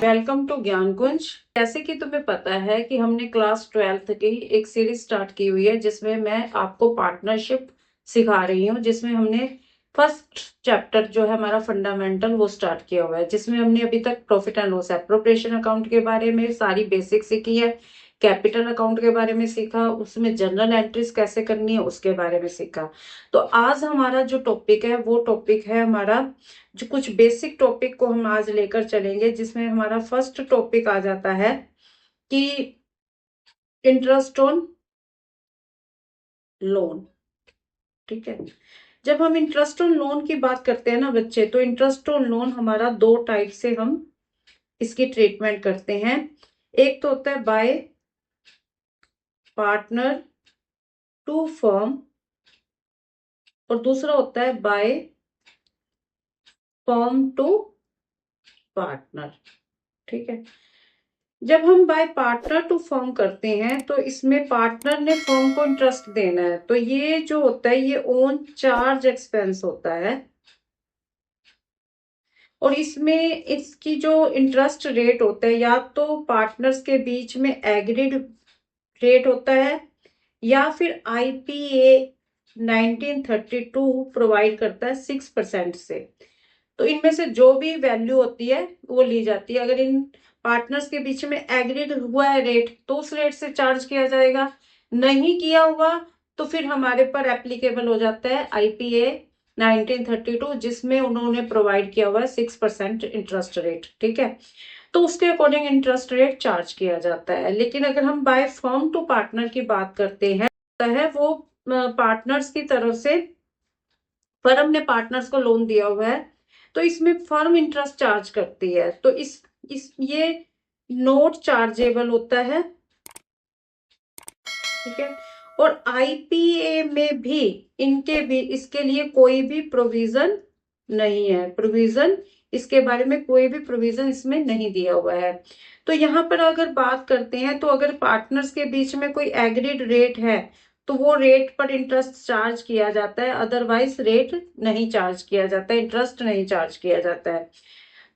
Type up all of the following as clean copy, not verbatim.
Welcome to ज्ञान कुंज। जैसे कि तुम्हें पता है कि हमने क्लास 12th की एक सीरीज स्टार्ट की हुई है जिसमें मैं आपको पार्टनरशिप सिखा रही हूँ, जिसमें हमने फर्स्ट चैप्टर जो है हमारा फंडामेंटल वो स्टार्ट किया हुआ है, जिसमें हमने अभी तक profit and loss appropriation account के बारे में सारी बेसिक सीखी है, कैपिटल अकाउंट के बारे में सीखा, उसमें जर्नल एंट्रीज कैसे करनी है उसके बारे में सीखा। तो आज हमारा जो टॉपिक है वो टॉपिक है हमारा, जो कुछ बेसिक टॉपिक को हम आज लेकर चलेंगे, जिसमें हमारा फर्स्ट टॉपिक आ जाता है कि इंटरेस्ट ऑन लोन। ठीक है, जब हम इंटरेस्ट ऑन लोन की बात करते हैं ना बच्चे, तो इंटरेस्ट ऑन लोन हमारा दो टाइप से हम इसकी ट्रीटमेंट करते हैं। एक तो होता है बाय पार्टनर टू फर्म और दूसरा होता है बाय फर्म टू पार्टनर। ठीक है, जब हम बाय पार्टनर टू फर्म करते हैं तो इसमें पार्टनर ने फर्म को इंटरेस्ट देना है, तो ये जो होता है ये ओन चार्ज एक्सपेंस होता है और इसमें इसकी जो इंटरेस्ट रेट होता है या तो पार्टनर्स के बीच में एग्रीड रेट होता है या फिर आईपीए 1932 प्रोवाइड करता है 6% से। तो इनमें से जो भी वैल्यू होती है वो ली जाती है। अगर इन पार्टनर्स के बीच में एग्रीड हुआ है रेट तो उस रेट से चार्ज किया जाएगा, नहीं किया हुआ तो फिर हमारे पर एप्लीकेबल हो जाता है आईपीए 1932, जिसमें उन्होंने प्रोवाइड किया हुआ है 6% इंटरेस्ट रेट। ठीक है, तो उसके अकॉर्डिंग इंटरेस्ट रेट चार्ज किया जाता है। लेकिन अगर हम बाय फर्म टू पार्टनर की बात करते हैं वो पार्टनर्स की तरफ से, फर्म ने पार्टनर्स को लोन दिया हुआ है तो इसमें फर्म इंटरेस्ट चार्ज करती है, तो इस ये नोट चार्जेबल होता है। ठीक है, और आईपीए में भी इनके भी इसके लिए कोई भी प्रोविजन नहीं है, प्रोविजन इसके बारे में कोई भी प्रोविजन इसमें नहीं दिया हुआ है। तो यहाँ पर अगर बात करते हैं तो अगर पार्टनर्स के बीच में कोई एग्रीड रेट है तो वो रेट पर इंटरेस्ट चार्ज किया जाता है, अदरवाइज रेट नहीं चार्ज किया जाता है, इंटरेस्ट नहीं चार्ज किया जाता है।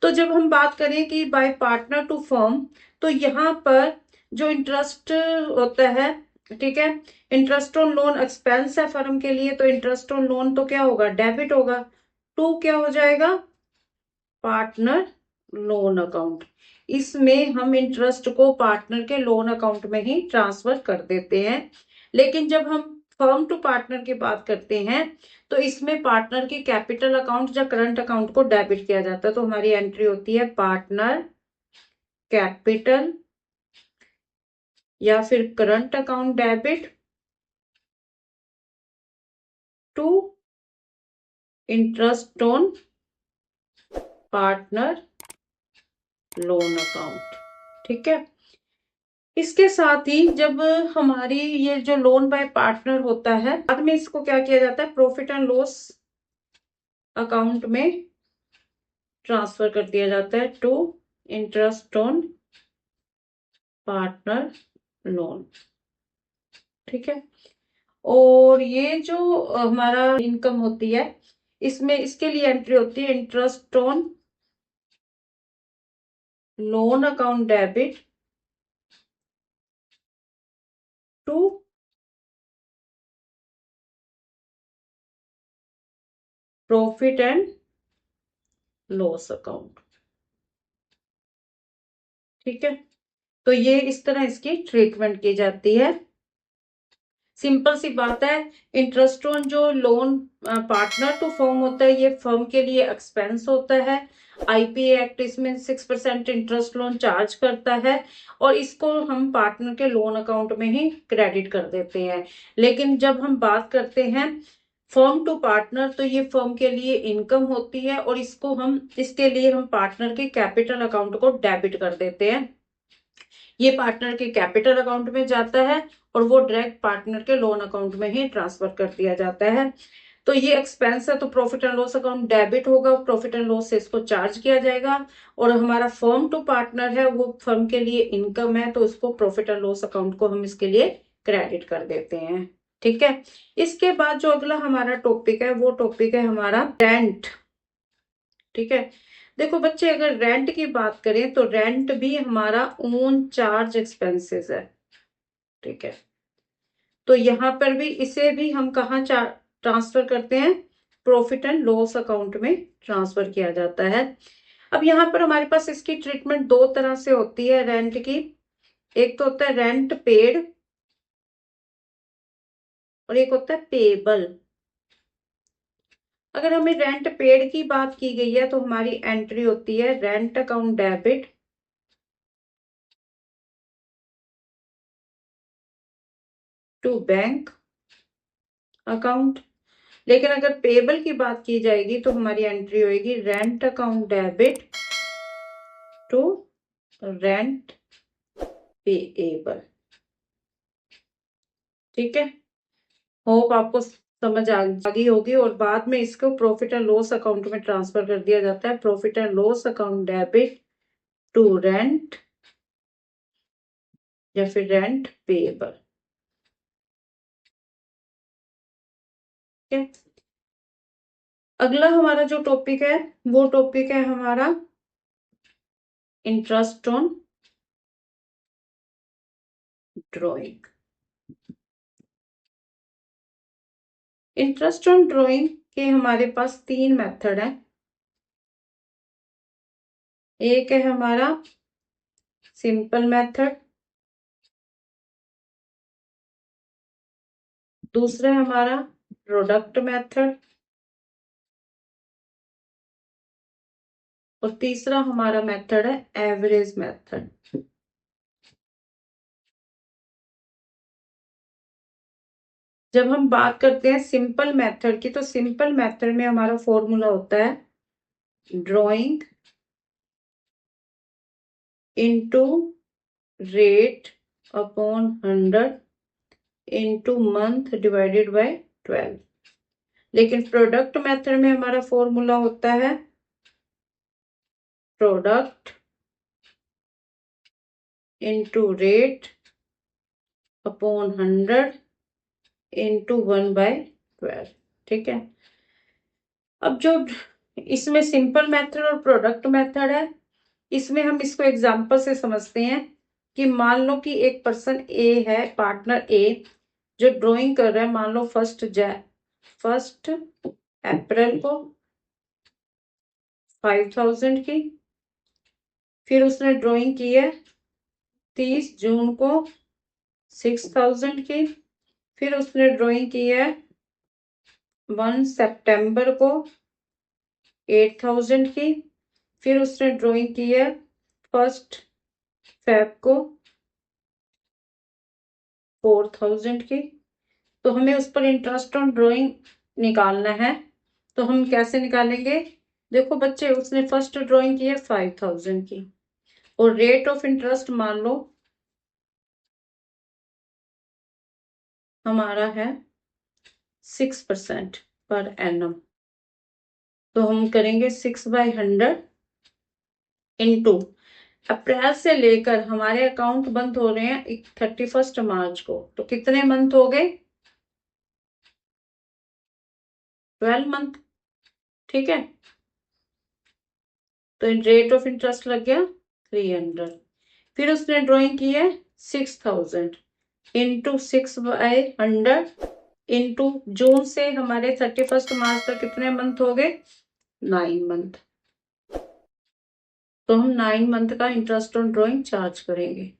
तो जब हम बात करें कि बाय पार्टनर टू फर्म, तो यहाँ पर जो इंटरेस्ट होता है, ठीक है, इंटरेस्ट ऑन लोन एक्सपेंस है फर्म के लिए, तो इंटरेस्ट ऑन लोन तो क्या होगा, डेबिट होगा। टू क्या हो जाएगा, पार्टनर लोन अकाउंट। इसमें हम इंटरेस्ट को पार्टनर के लोन अकाउंट में ही ट्रांसफर कर देते हैं। लेकिन जब हम फर्म टू पार्टनर की बात करते हैं तो इसमें पार्टनर की कैपिटल अकाउंट या करंट अकाउंट को डेबिट किया जाता है। तो हमारी एंट्री होती है पार्टनर कैपिटल या फिर current account debit to interest on partner loan account. ठीक है, इसके साथ ही जब हमारी ये जो लोन बाय पार्टनर होता है, बाद में इसको क्या किया जाता है, प्रॉफिट एंड लॉस अकाउंट में ट्रांसफर कर दिया जाता है to interest on partner loan. ठीक है, और ये जो हमारा इनकम होती है इसमें इसके लिए एंट्री होती है interest on loan account debit to profit and loss account. ठीक है, तो ये इस तरह इसकी ट्रीटमेंट की जाती है। सिंपल सी बात है, इंटरेस्ट ऑन जो लोन पार्टनर टू फर्म होता है ये फर्म के लिए एक्सपेंस होता है। आईपीए एक्ट इसमें 6% इंटरेस्ट लोन चार्ज करता है और इसको हम पार्टनर के लोन अकाउंट में ही क्रेडिट कर देते हैं। लेकिन जब हम बात करते हैं फर्म टू पार्टनर तो ये फर्म के लिए इनकम होती है और इसके लिए हम पार्टनर के कैपिटल अकाउंट को डेबिट कर देते हैं। ये पार्टनर के कैपिटल अकाउंट में जाता है और वो डायरेक्ट पार्टनर के लोन अकाउंट में ही ट्रांसफर कर दिया जाता है। तो ये एक्सपेंस है तो profit and loss account debit होगा, प्रॉफिट एंड लॉस से इसको चार्ज किया जाएगा। और हमारा फर्म टू पार्टनर है वो फर्म के लिए इनकम है तो उसको प्रॉफिट एंड लॉस अकाउंट को हम इसके लिए क्रेडिट कर देते हैं। ठीक है, इसके बाद जो अगला हमारा टॉपिक है वो टॉपिक है हमारा रेंट। ठीक है, देखो बच्चे, अगर रेंट की बात करें तो रेंट भी हमारा ओन चार्ज एक्सपेंसेस है, ठीक है। तो यहाँ पर भी इसे भी हम कहाँ ट्रांसफर करते हैं, प्रॉफिट एंड लॉस अकाउंट में ट्रांसफर किया जाता है। अब यहाँ पर हमारे पास इसकी ट्रीटमेंट दो तरह से होती है रेंट की। एक तो होता है रेंट पेड और एक होता है पेबल। अगर हमें रेंट पेड की बात की गई है तो हमारी एंट्री होती है rent account debit to bank account. लेकिन अगर पेबल की बात की जाएगी तो हमारी एंट्री होगी rent account debit to rent payable, ठीक है। होप आपको समझ आ गई होगी। और बाद में इसको प्रॉफिट एंड लॉस अकाउंट में ट्रांसफर कर दिया जाता है, profit and loss account debit to rent या फिर रेंट पेएबल, ठीक है। अगला हमारा जो टॉपिक है वो टॉपिक है हमारा interest on drawing. Interest on drawing के हमारे पास तीन मेथड है। एक है हमारा सिंपल मेथड, दूसरा है हमारा प्रोडक्ट मेथड और तीसरा हमारा मेथड है एवरेज मेथड। जब हम बात करते हैं सिंपल मेथड की तो सिंपल मेथड में हमारा फॉर्मूला होता है drawing into rate upon 100 into month divided by 12। लेकिन प्रोडक्ट मेथड में हमारा फॉर्मूला होता है product into rate upon 100 into 1/12, ठीक है। अब जो इसमें सिंपल मेथड और प्रोडक्ट मेथड है, इसमें हम इसको एग्जांपल से समझते हैं कि मान लो कि एक पर्सन ए है, पार्टनर ए, जो ड्राइंग कर रहा है, मान लो 1 अप्रैल को 5000 की, फिर उसने ड्राइंग की है 30 जून को 6000 की, फिर उसने ड्राइंग की है 1 सितंबर को 8000 की, फिर उसने ड्राइंग की है 1 फेब को 4000 की। तो हमें उस पर इंटरेस्ट ऑन ड्राइंग निकालना है। तो हम कैसे निकालेंगे, देखो बच्चे, उसने फर्स्ट ड्राइंग की है 5000 की और रेट ऑफ इंटरेस्ट मान लो हमारा है 6% पर एनम। तो हम करेंगे 6/100 इंटू अप्रैल से लेकर हमारे अकाउंट बंद हो रहे हैं 31 मार्च को, तो कितने मंथ हो गए, 12 मंथ, ठीक है। तो रेट ऑफ इंटरेस्ट लग गया 300। फिर उसने ड्राइंग की है 6000 इंटू 6/100 इंटू जून से हमारे 31 मार्च तक कितने मंथ हो गए, 9 मंथ। तो हम 9 मंथ का इंटरेस्ट ऑन ड्राइंग चार्ज करेंगे।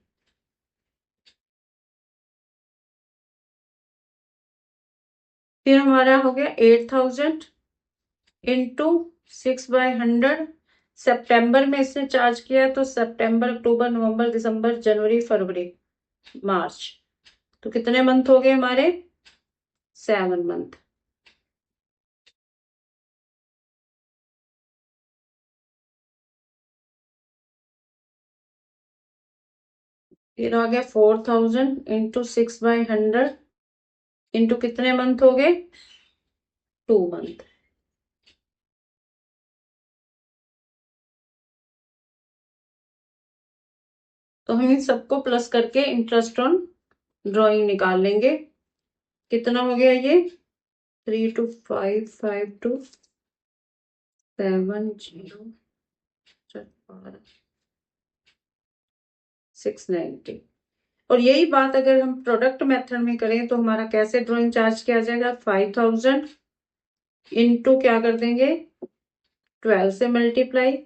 फिर हमारा हो गया 8000 इंटू 6/100। सितंबर में इसने चार्ज किया तो सितंबर, अक्टूबर, नवंबर, दिसंबर, जनवरी, फरवरी, मार्च, तो कितने मंथ हो गए हमारे, 7 मंथ। फिर आ गया 4000 इंटू 6/100 इंटू कितने मंथ हो गए, 2 मंथ। तो हम इन सबको प्लस करके इंटरेस्ट ऑन ड्राइंग निकाल लेंगे। कितना हो गया ये, 325527 690। और यही बात अगर हम प्रोडक्ट मेथड में करें तो हमारा कैसे ड्राइंग चार्ज किया जाएगा, 5000 इंटू क्या कर देंगे, 12 से मल्टीप्लाई,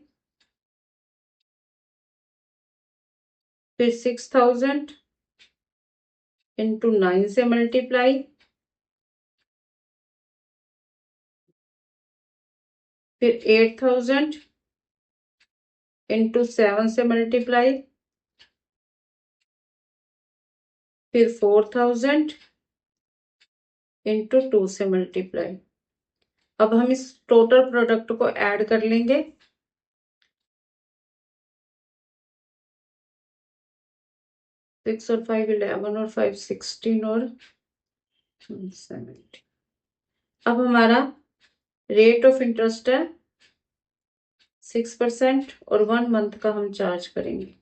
फिर 6000 इंटू 9 से मल्टीप्लाई, फिर 8000 इंटू 7 से मल्टीप्लाई, फिर 4000 इंटू 2 से मल्टीप्लाई। अब हम इस टोटल प्रोडक्ट को ऐड कर लेंगे। 6 और 5 11 और 5 16 और 70। अब हमारा रेट ऑफ इंटरेस्ट है 6% और 1 मंथ का हम चार्ज करेंगे।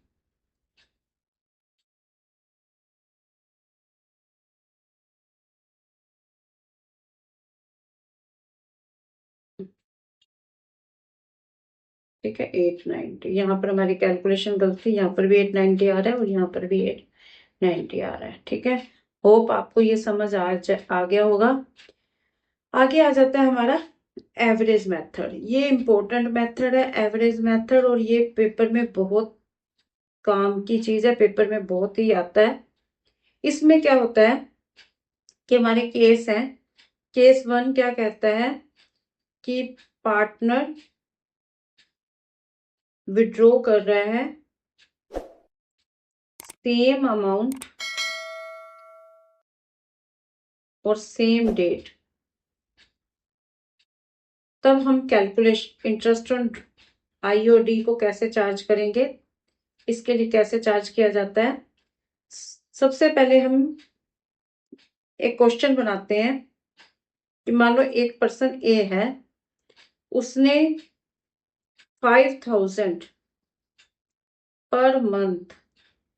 ठीक है, 890। यहाँ पर हमारी कैलकुलेशन गलती, यहाँ पर भी 890 आ रहा है और यहाँ पर भी 890 आ रहा है। ठीक है, होप आपको ये समझ आ गया होगा। आगे आ जाता है हमारा एवरेज मेथड। ये इंपॉर्टेंट मेथड है एवरेज मेथड, और ये पेपर में बहुत काम की चीज है, पेपर में बहुत ही आता है। इसमें क्या होता है कि हमारे केस हैं, केस 1 क्या कहता है कि पार्टनर विड्रॉ कर रहा है सेम अमाउंट और सेम डेट, तब हम कैलकुलेशन इंटरेस्ट ऑन आईओडी को कैसे चार्ज करेंगे, इसके लिए कैसे चार्ज किया जाता है। सबसे पहले हम एक क्वेश्चन बनाते हैं कि मान लो एक पर्सन ए है, उसने 5000 पर मंथ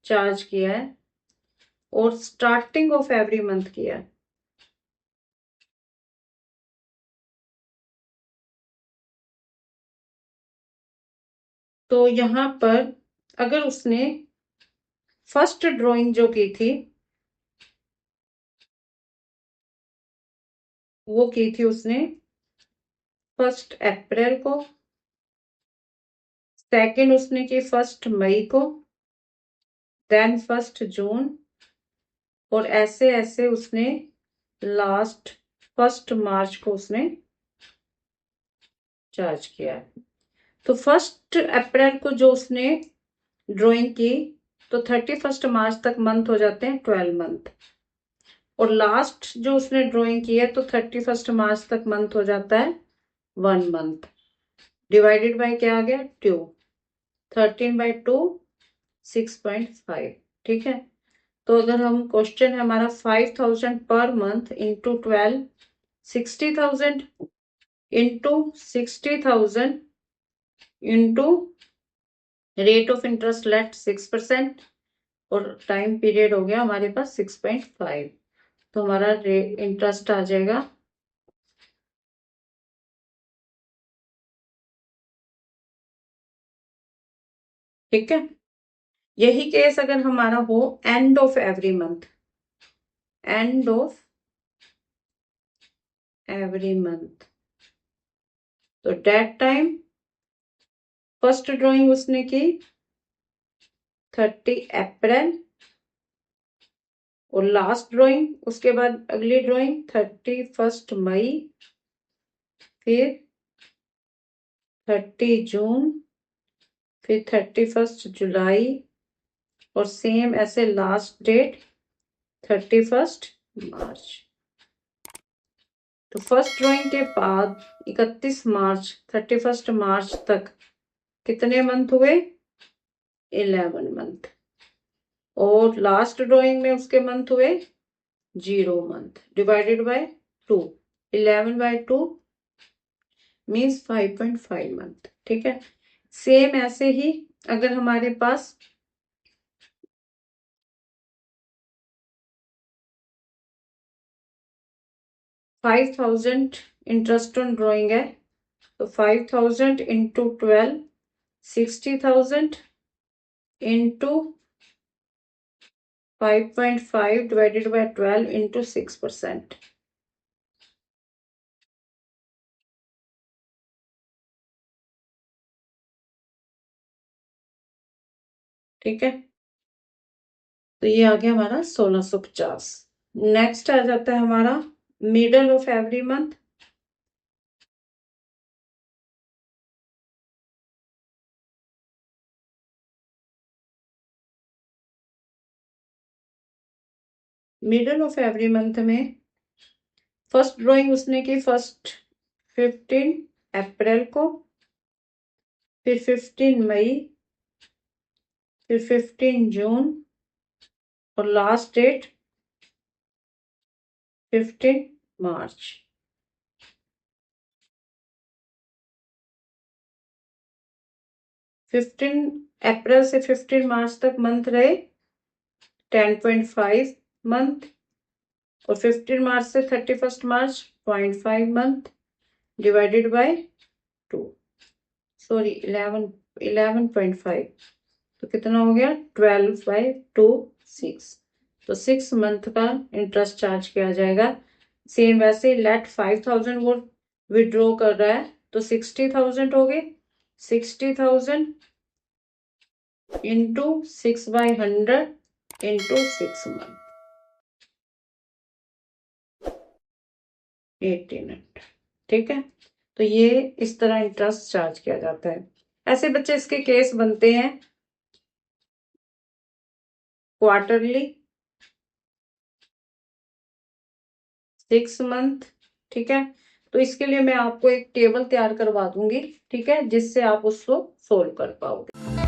चार्ज किया है और स्टार्टिंग ऑफ एवरी मंथ किया है। तो यहाँ पर अगर उसने फर्स्ट ड्राइंग जो की थी वो की थी उसने 1 अप्रैल को, सेकंड उसने की 1 मई को, देन 1 जून, और ऐसे ऐसे उसने लास्ट 1 मार्च को उसने चार्ज किया है। तो 1 अप्रैल को जो उसने ड्राइंग की तो 31 मार्च तक मंथ हो जाते हैं 12 मंथ, और लास्ट जो उसने ड्राइंग की है तो 31 मार्च तक मंथ हो जाता है 1 मंथ। डिवाइडेड बाय क्या आ गया 2, 13/2 6.5। ठीक है, तो अगर हम क्वेश्चन है हमारा 5000 पर month into 12, 60,000 into 60,000 into rate of interest let 6%, और टाइम पीरियड हो गया हमारे पास 6.5। तो हमारा इंटरेस्ट आ जाएगा ठीक है। यही केस अगर हमारा हो end of every month, end of every month, तो डेट टाइम फर्स्ट ड्राइंग उसने की 30 अप्रैल, और लास्ट ड्राइंग उसके बाद अगली ड्राइंग 31 मई, फिर 30 जून, फिर 31 जुलाई, और सेम ऐसे लास्ट डेट 31 मार्च। तो फर्स्ट ड्राइंग के बाद 31 मार्च 31 मार्च तक कितने मंथ हुए, 11 मंथ, और लास्ट ड्राइंग में उसके मंथ हुए 0 month, divided by 2, 11/2 means 5.5 month. ठीक है, सेम ऐसे ही अगर हमारे पास 5000 इंटरेस्ट ऑन ड्राइंग है, तो 5000 into 12 60,000 into 5.5 divided by 12 into 6%। ठीक है, तो ये आ गया हमारा 1650। नेक्स्ट आ जाता है हमारा middle of every month. Middle of every month में फर्स्ट ड्राइंग उसने की फर्स्ट 15 अप्रैल को, फिर 15 मई, फिर 15 जून और लास्ट डेट 15 मार्च। 15 अप्रैल से 15 मार्च तक मंथ रहे 10.5 मंथ, और 15 मार्च से 31 मार्च 0.5 मंथ डिवाइडेड बाय 2, सॉरी 11.5, तो कितना हो गया 12/2 6। तो 6 मंथ का इंटरेस्ट चार्ज किया जाएगा। सेम वैसे लेट 5,000 वो विड्रॉ कर रहा है तो 60,000 हो गए। 60,000 इंटू 6/100 इंटू 6 मंथ 1800। ठीक है, तो ये इस तरह इंटरेस्ट चार्ज किया जाता है। ऐसे बच्चे इसके केस बनते हैं क्वार्टरली, 6 मंथ। ठीक है, तो इसके लिए मैं आपको एक टेबल तैयार करवा दूंगी, ठीक है, जिससे आप उसको सोल्व कर पाओगे।